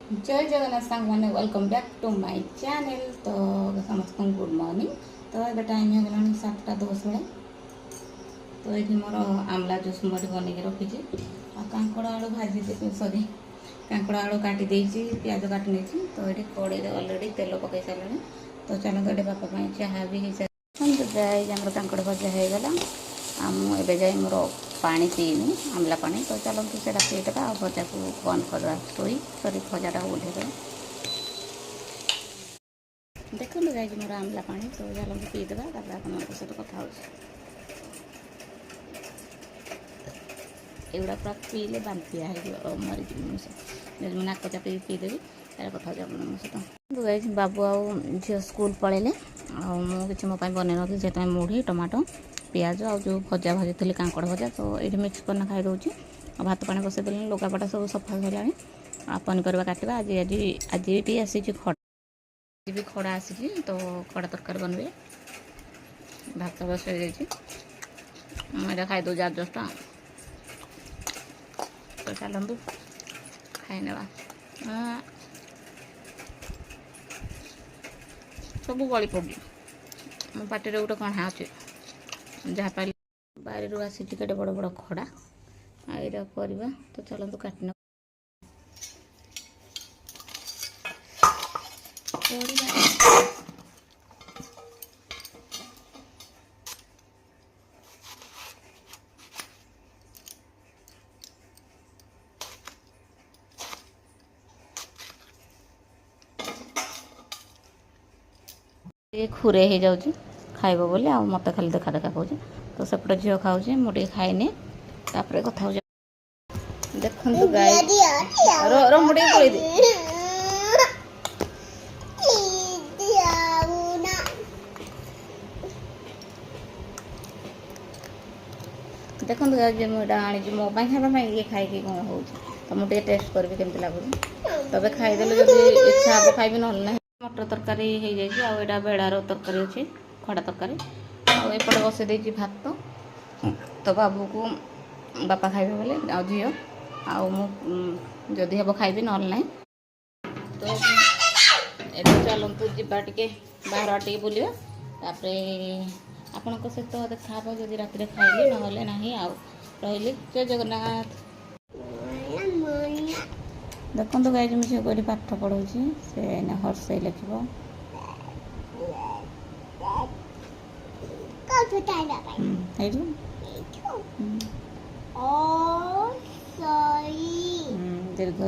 जय जगन्नाथ सांग मैंने welcome back to my channel. तो समस्त गुड मॉर्निंग। तो ये टाइम हो गलानी 7:10 बेले। तो ये मोर आमला जूस मुझे बनई रखी कांकड़ आलू भाजी सॉरी कांकड़ आलू काटी देती प्याज काटी नहीं। तो ये कड़े अलरेडी तेल पकई सारे। तो चलो ये बापा चाह भी हो सारे कांकड़ भजा हो गला। मुझे जाए मोर पानी पीनी आमला पानी। तो चलते से पीदेवा आ भजा को बंद करवा सोई सरी भजाटा उठेदेवा। देखो जाए मोर आमला पानी। तो चलते पीदेवा सहित कथा एगुड़ा पूरा पीले बांतिया मरीजी मुझे नाक चापी पीदेवी तार कथा सहित। बाबू आउ झील स्कूल पलैले मुझे मो बन रखी से मुढ़ी टमाटो पियाज आ जो भजा भाजी थी कांकड़ भजा। तो ये मिक्स करना खाई दूसरी भात पानी बसई देनी लुगापटा सब सफा सर पनीपरिया काटा। आज आज आज भी आसी खड़ा आज भी खड़ा आसी। तो खड़ा तरकारी बनवे भात बसई मुझे खाई दे 8-10टा। तो चलतु खाई सब गली पड़ी मो पाटे गोटे कणा अच्छे जहाँ पाइल बाहर आसी टिके बड़ बड़ खड़ा आईरा परिवा। तो चलतु काटना ये खुरे हो जाऊँ खाइब बोले आ मत खाली देखा देखा कौच। तो सेपटे झील खाऊे मुझे खाइनी तापर कथा देखु गाय मुझे पड़े देखो मुझे आनी मो खावा ये खाई कौन हो। तो मुझे टेस्ट करी केमती लगुच तबे खाईदे जब इच्छा हे खाइबी ना। मटर तरकारी हो जाए बेड़ार तरकारी अच्छी खड़ा तरकारी आउपटे बसई देती भात। तो बाबू को बापा खाइबे बोले आ झी आदि हम खाइबी ना ना। तो ये चलतु जा टे बाहर टे बुलवा आपण सहित देखा जदि राति खाइली ना ना रही। जय जगन्नाथ। देखो गाइज मुझे कोई पाठ पढ़ाऊँ से हर्षई लिख दीर्घ